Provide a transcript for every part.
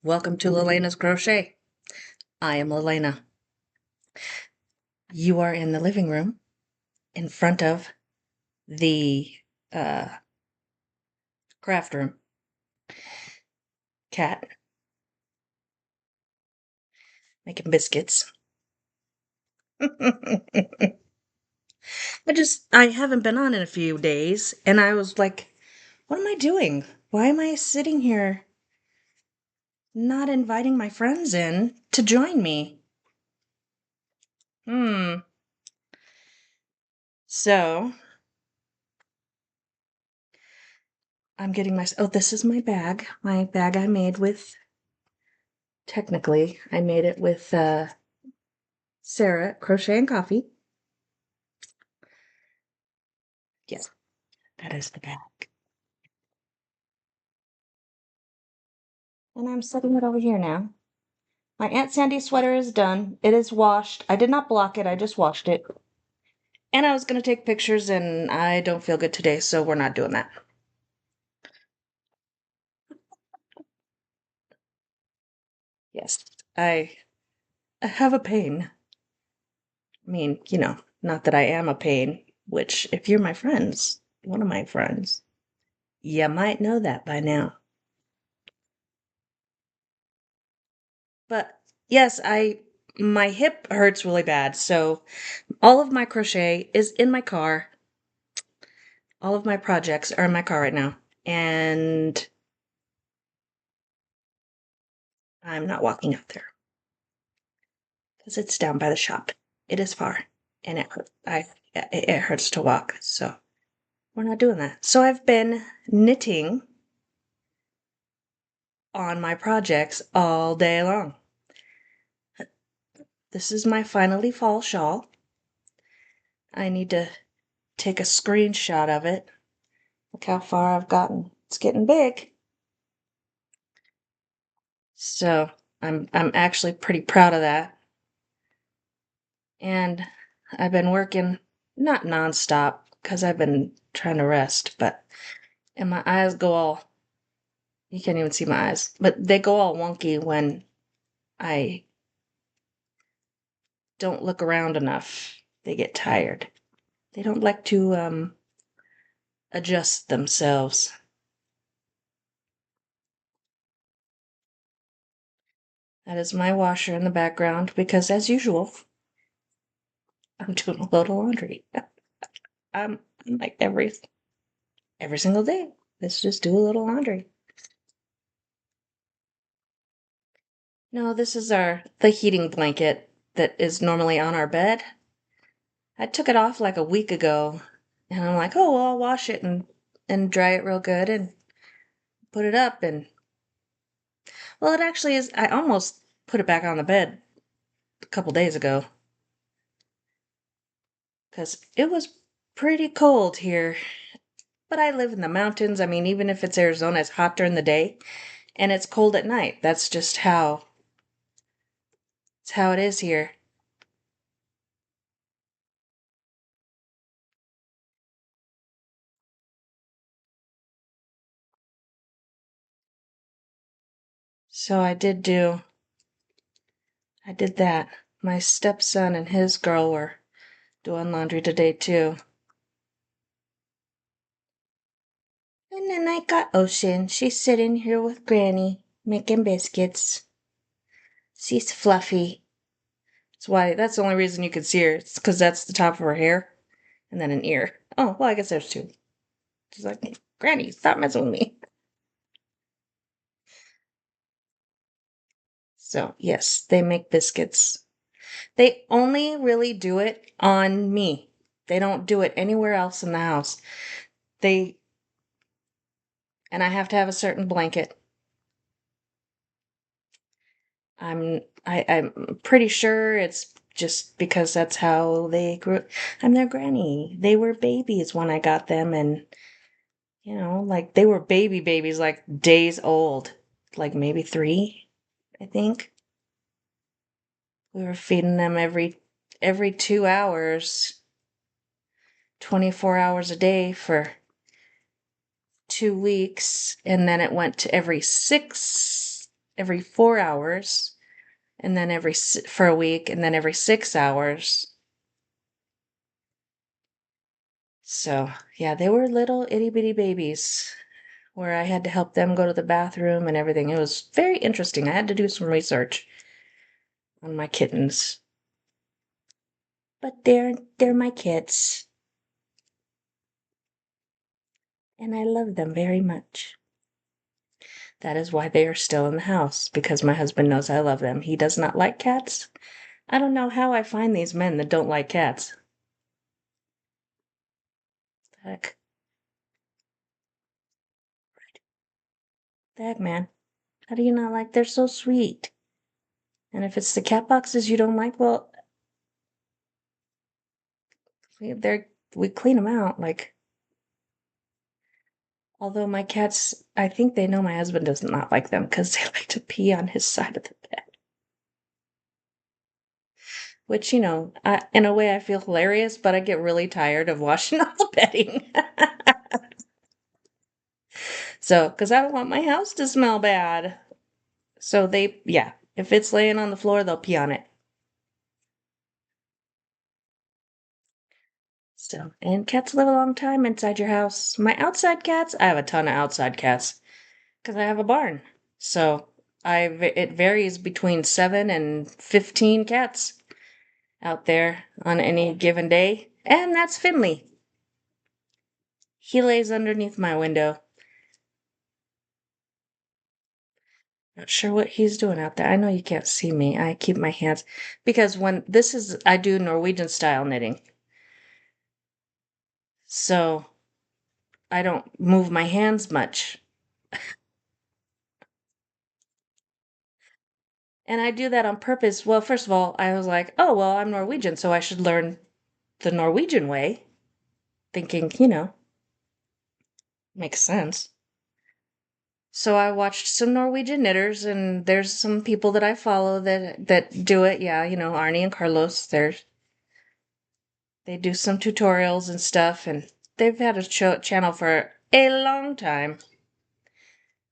Welcome to Lelena's Crochet. I am Lelena. You are in the living room in front of the uh, craft room. Cat making biscuits. I haven't been on in a few days, and I was like, what am I doing? Why am I sitting here not inviting my friends in to join me? So, I'm getting oh, this is my bag. My bag I made with, technically, I made it with Sarah at Crochet and Coffee. Yes, that is the bag. And I'm setting it over here now. My Aunt Sandy sweater is done. It is washed. I did not block it, I just washed it. And I was going to take pictures, and I don't feel good today, so we're not doing that. Yes, I have a pain. I mean, not that I am a pain, which, if you're my friends, one of my friends, you might know that by now. But yes, my hip hurts really bad, so all of my crochet is in my car. All of my projects are in my car right now, and I'm not walking out there because it's down by the shop. It is far, and it hurts. It hurts to walk, so we're not doing that. So I've been knitting on my projects all day long. This is my finally fall shawl. I need to take a screenshot of it. Look how far I've gotten. It's getting big. So I'm actually pretty proud of that. And I've been working, not nonstop, because I've been trying to rest, and my eyes go all, you can't even see my eyes, but they go all wonky when I don't look around enough. They get tired. They don't like to adjust themselves. That is my washer in the background because, as usual, I'm doing a load of laundry. I'm like every single day. Let's just do a little laundry. No, this is the heating blanket that is normally on our bed. I took it off like a week ago, and I'm like, oh, well, I'll wash it and dry it real good and put it up. And well, it actually is. I almost put it back on the bed a couple days ago because it was pretty cold here. But I live in the mountains. I mean, even if it's Arizona, it's hot during the day and it's cold at night. That's just it's how it is here. So I did that. My stepson and his girl were doing laundry today too. And then I got Ocean. She's sitting here with Granny, making biscuits. She's fluffy. That's the only reason you could see her. It's because that's the top of her hair. And then an ear. Oh, well, I guess there's two. She's like, Granny, stop messing with me. So, yes, they make biscuits. They only really do it on me. They don't do it anywhere else in the house. They, and I have to have a certain blanket. I'm pretty sure it's just because that's how they grew. I'm their granny. They were babies when I got them, and like they were babies, like days old, like maybe 3, I think. We were feeding them every 2 hours, 24 hours a day for 2 weeks, and then it went to every 6 every 4 hours, and then for a week, and then every 6 hours. So, yeah, they were little itty bitty babies where I had to help them go to the bathroom and everything. It was very interesting. I had to do some research on my kittens. But they're my kids, and I love them very much. That is why they are still in the house, because my husband knows I love them. He does not like cats. I don't know how I find these men that don't like cats. Heck, the heck, man. How do you not like? They're so sweet. And if it's the cat boxes you don't like, well, we clean them out. Like, although my cats, I think they know my husband does not like them because they like to pee on his side of the bed. Which, in a way I feel hilarious, but I get really tired of washing all the bedding. So, because I don't want my house to smell bad. So yeah, if it's laying on the floor, they'll pee on it. So, and cats live a long time inside your house. My outside cats, I have a ton of outside cats because I have a barn. So, it varies between 7 and 15 cats out there on any given day. And that's Finley. He lays underneath my window. Not sure what he's doing out there. I know you can't see me. I keep my hands because I do Norwegian style knitting. So I don't move my hands much. And I do that on purpose. Well, first of all, I was like, oh, well, I'm Norwegian, so I should learn the Norwegian way. Thinking, makes sense. So I watched some Norwegian knitters, and there's some people that I follow that do it. Yeah, Arnie and Carlos. They do some tutorials and stuff, and they've had a channel for a long time.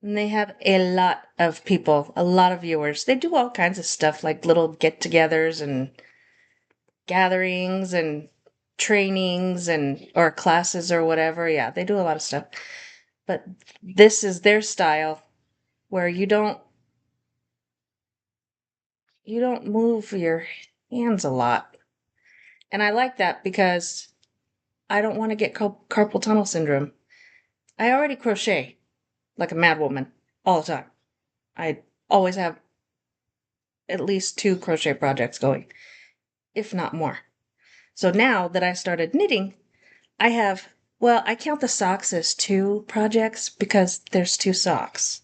And they have a lot of people, a lot of viewers. They do all kinds of stuff like little get-togethers and gatherings and trainings and or classes or whatever. Yeah, they do a lot of stuff. But this is their style where you don't move your hands a lot. And I like that because I don't want to get carpal tunnel syndrome. I already crochet like a madwoman all the time. I always have at least 2 crochet projects going, if not more. So now that I started knitting, I count the socks as 2 projects because there's 2 socks.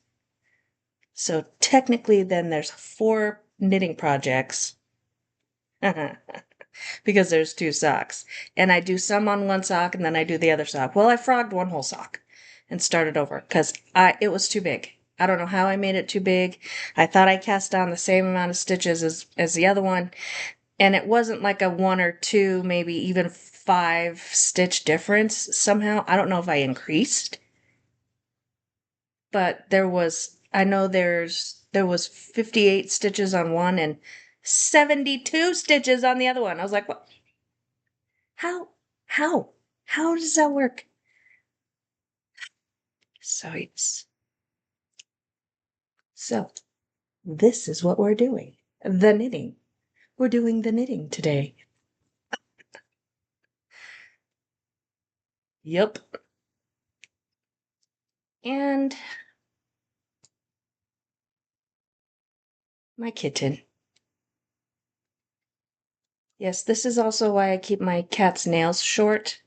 So technically, then there's 4 knitting projects because there's 2 socks. And I do some on one sock and then I do the other sock. Well, I frogged one whole sock and started over because it was too big. I don't know how I made it too big. I thought I cast down the same amount of stitches as the other one, and it wasn't like a 1 or 2, maybe even 5 stitch difference somehow. I don't know if I increased, but I know there was 58 stitches on one and 72 stitches on the other one. I was like, what? How? How? How does that work? So yes. So this is what we're doing. The knitting. We're doing the knitting today. Yep. And my kitten. Yes, this is also why I keep my cat's nails short.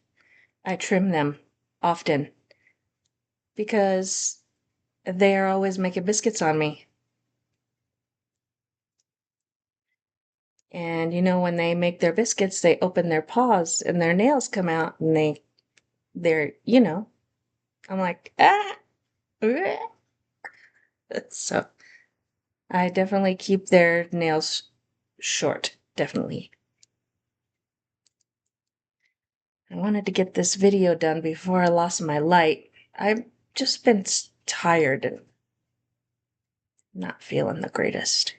I trim them often because they are always making biscuits on me. And when they make their biscuits, they open their paws and their nails come out and I'm like, ah. So I definitely keep their nails short. Definitely. I wanted to get this video done before I lost my light. I've just been tired. Not feeling the greatest.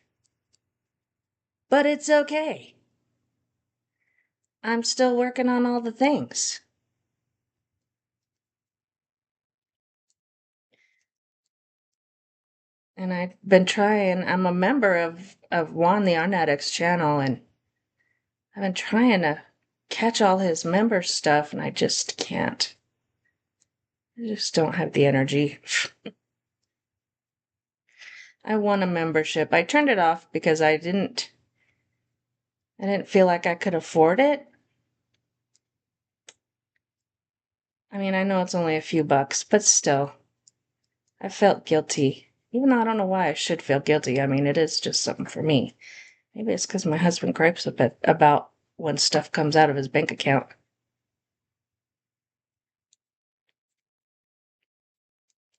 But it's okay. I'm still working on all the things. And I've been trying, I'm a member of Juan the Art Addict's channel, and I've been trying to catch all his member stuff, and I just can't. I just don't have the energy. I won a membership. I turned it off because I didn't feel like I could afford it. I mean, I know it's only a few bucks, but still, I felt guilty. Even though I don't know why I should feel guilty. I mean, it is just something for me. Maybe it's because my husband gripes a bit about when stuff comes out of his bank account.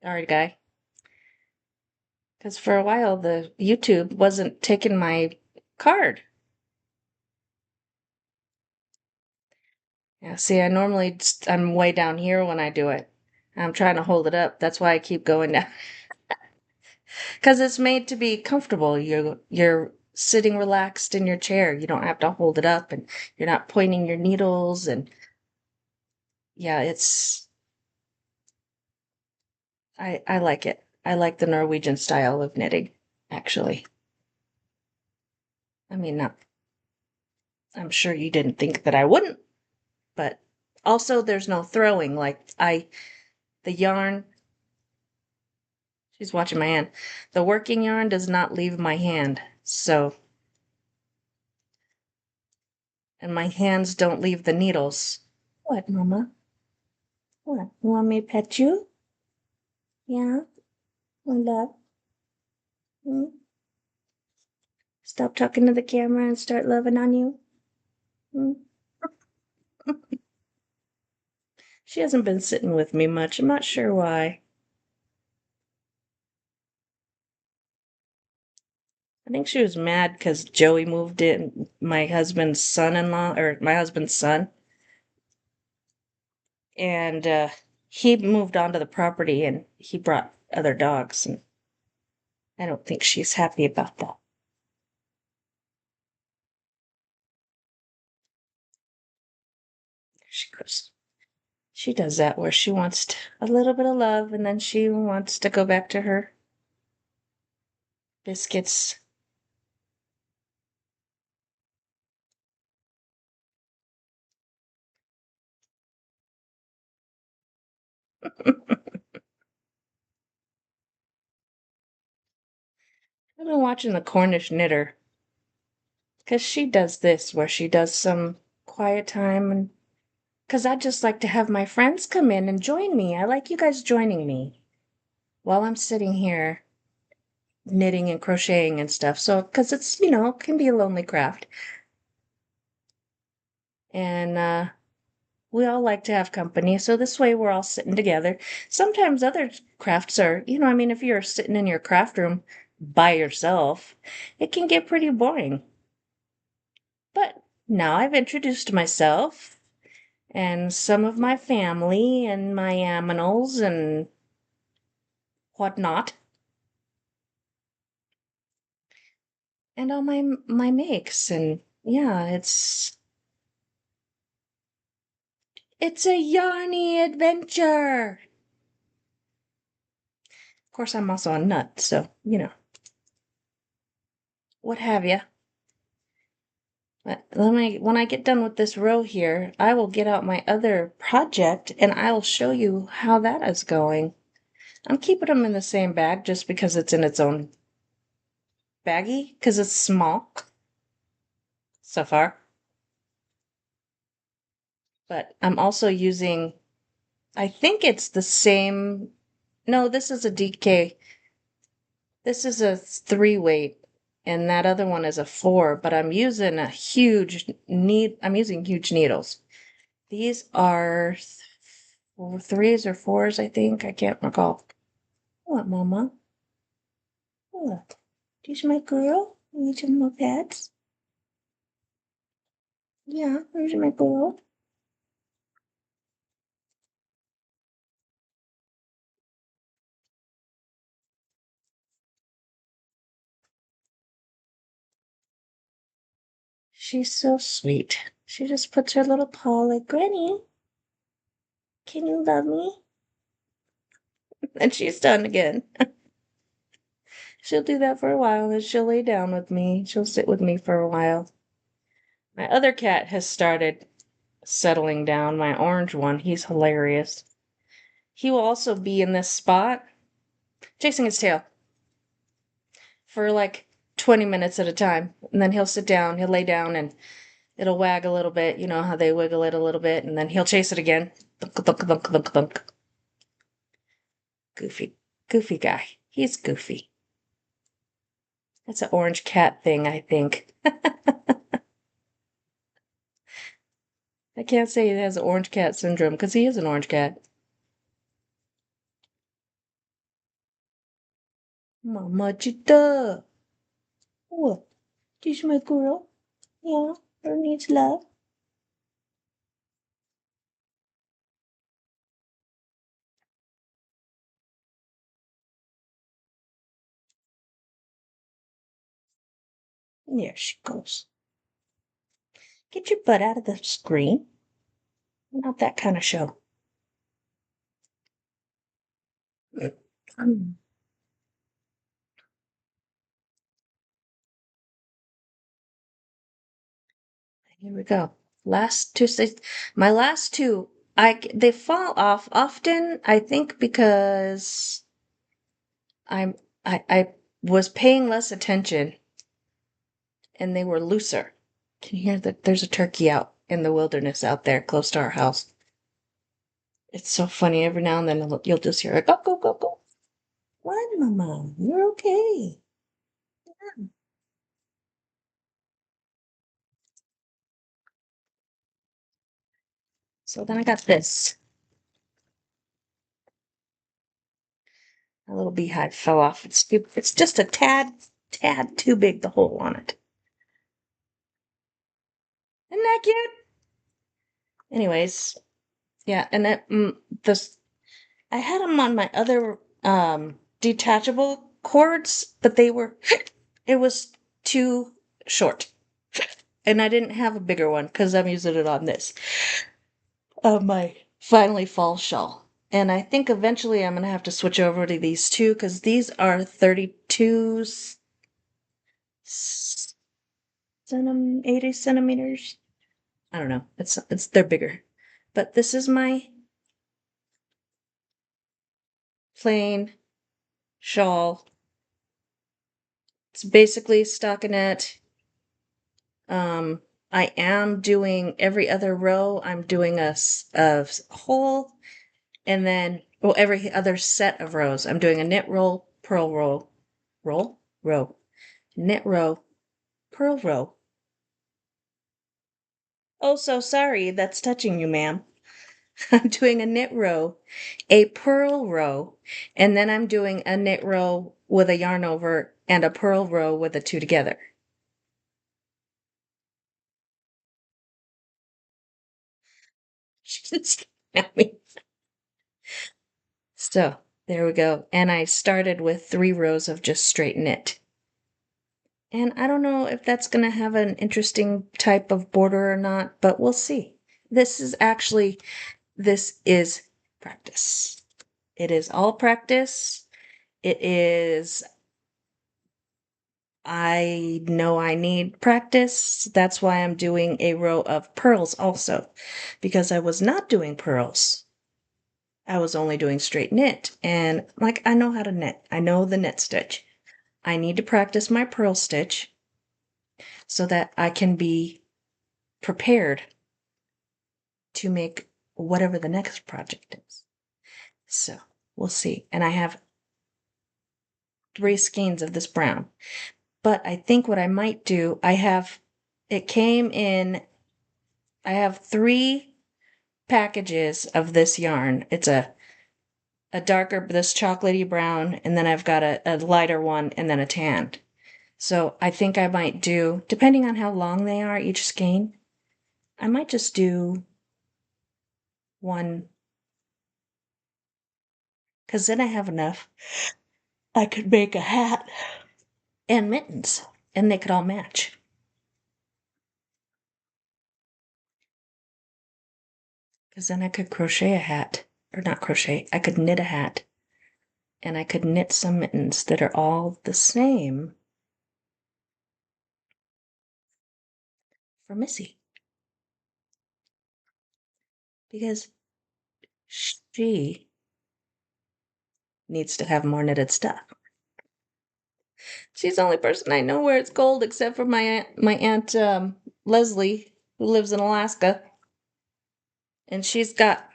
All right, guy. Because for a while, the YouTube wasn't taking my card. Yeah, see, I'm way down here when I do it. I'm trying to hold it up. That's why I keep going down. Because it's made to be comfortable. You're sitting relaxed in your chair. You don't have to hold it up, and you're not pointing your needles. And yeah, I like it. I like the Norwegian style of knitting, actually. I mean, not, I'm sure you didn't think that I wouldn't, but also there's no throwing. The yarn, she's watching my hand. The working yarn does not leave my hand. And my hands don't leave the needles. What, Mama? What? You want me to pet you? Yeah? Want love? Hmm? Stop talking to the camera and start loving on you? Hmm? She hasn't been sitting with me much. I'm not sure why. I think she was mad because Joey moved in, my husband's son-in-law, or my husband's son, and he moved onto the property and he brought other dogs, and I don't think she's happy about that. She goes, she does that where she wants a little bit of love and then she wants to go back to her biscuits. I've been watching the Cornish knitter because she does this where she does some quiet time, and because I just like to have my friends come in and join me. I like you guys joining me while I'm sitting here knitting and crocheting and stuff. So, because it's, can be a lonely craft. And we all like to have company. So this way we're all sitting together. Sometimes other crafts are, I mean, if you're sitting in your craft room by yourself, it can get pretty boring. But now I've introduced myself and some of my family and my aminals and whatnot, and all my makes, and yeah, it's a yarny adventure. Of course, I'm also a nut, so what have you. But when I get done with this row here, I will get out my other project and I'll show you how that is going. I'm keeping them in the same bag just because it's in its own baggie, because it's small so far. But I'm also using, I think it's the same. No, this is a DK. This is a 3 weight, and that other one is a 4, but I'm using I'm using huge needles. These are 3s or 4s, I think. I can't recall. What, Mama? What? These my girl? These are my pets? Yeah, these are my girl. She's so sweet. She just puts her little paw like, Granny, can you love me? And she's done again. She'll do that for a while, and then she'll lay down with me. She'll sit with me for a while. My other cat has started settling down. My orange one, he's hilarious. He will also be in this spot, chasing his tail, for like 20 minutes at a time. And then he'll sit down, he'll lay down, and it'll wag a little bit. You know how they wiggle it a little bit, and then he'll chase it again. Thunk, thunk, thunk, thunk, thunk. Goofy. Goofy guy. He's goofy. That's an orange cat thing, I think. I can't say he has orange cat syndrome because he is an orange cat. Mama Chita. What? This is my girl. Yeah, her needs love. And there she goes. Get your butt out of the screen. Not that kind of show. Mm. Here we go. Last two, my last two, they fall off often. I think because I'm I was paying less attention and they were looser. Can you hear that? There's a turkey out in the wilderness out there close to our house. It's so funny. Every now and then you'll just hear it. Go, go, go, go. What, Mama? You're okay. So then I got this. A little beehive fell off. It's just a tad too big, the hole on it. Isn't that cute? Anyways, yeah, and this I had them on my other detachable cords, but they were it was too short. And I didn't have a bigger one because I'm using it on this. My finally fall shawl. And I think eventually I'm going to have to switch over to these two because these are 32 80 centimeters. I don't know. They're bigger. But this is my plain shawl. It's basically stockinette. I am doing every other row. I'm doing a whole, and then every other set of rows. I'm doing a knit roll, purl row, knit row, purl row. Oh, so sorry. That's touching you, ma'am. I'm doing a knit row, a purl row, and then I'm doing a knit row with a yarn over and a purl row with the two together. She's at me. So there we go. And I started with 3 rows of just straight knit. And I don't know if that's going to have an interesting type of border or not, but we'll see. This is practice. It is all practice. It is, I know I need practice. That's why I'm doing a row of pearls also, because I was not doing pearls. I was only doing straight knit. And like, I know how to knit. I know the knit stitch. I need to practice my purl stitch so that I can be prepared to make whatever the next project is. So we'll see. And I have 3 skeins of this brown. But I think what I might do, it came in, I have 3 packages of this yarn. It's a darker, this chocolatey brown, and then I've got a lighter one, and then a tan. So I think I might do, depending on how long they are, each skein, I might just do one, because then I have enough. I could make a hat and mittens, and they could all match. Because then I could crochet a hat. Or not crochet, I could knit a hat. And I could knit some mittens that are all the same for Missy. Because she needs to have more knitted stuff. She's the only person I know where it's cold, except for my aunt Leslie, who lives in Alaska, and she's got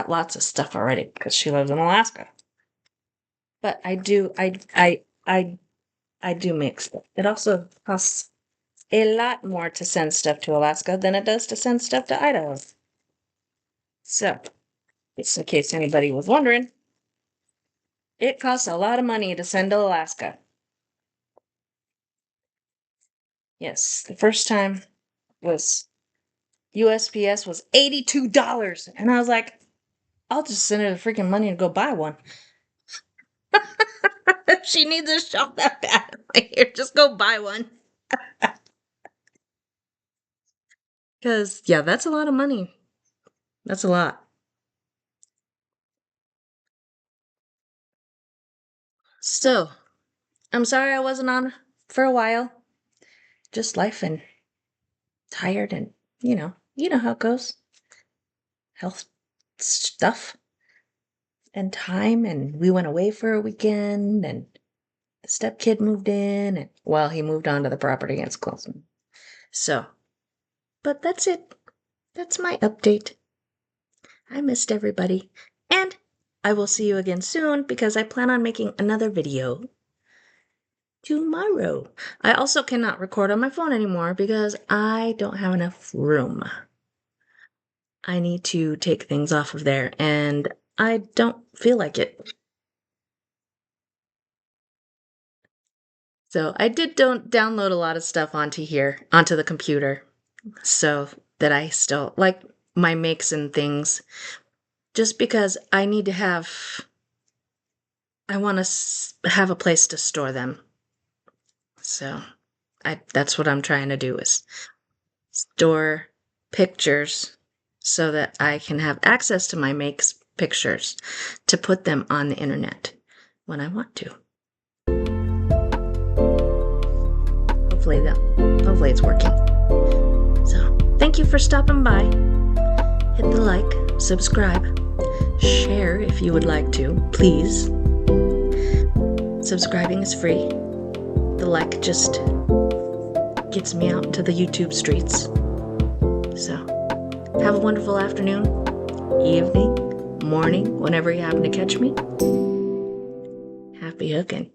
lots of stuff already because she lives in Alaska. But I do make stuff. It also costs a lot more to send stuff to Alaska than it does to send stuff to Idaho. So, just in case anybody was wondering, it costs a lot of money to send to Alaska. Yes, the first time was USPS was $82. And I was like, I'll just send her the freaking money to go buy one. If she needs a shawl that bad, here, just go buy one. Because, yeah, that's a lot of money. That's a lot. So, I'm sorry I wasn't on for a while. Just life and tired and, you know how it goes. Health stuff and time. And we went away for a weekend and the stepkid moved in. And, well, he moved onto the property and it's closing. So, but that's it. That's my update. I missed everybody. And I will see you again soon because I plan on making another video tomorrow. I also cannot record on my phone anymore because I don't have enough room. I need to take things off of there and I don't feel like it. So I did don't download a lot of stuff onto the computer. So that I still like my makes and things. Just because I need to I want to have a place to store them. So that's what I'm trying to do is store pictures so that I can have access to my makes pictures to put them on the internet when I want to. Hopefully it's working. So thank you for stopping by. Hit the like, subscribe, share if you would like to, please. Subscribing is free. The like just gets me out into the YouTube streets. So, have a wonderful afternoon, evening, morning, whenever you happen to catch me. Happy hooking.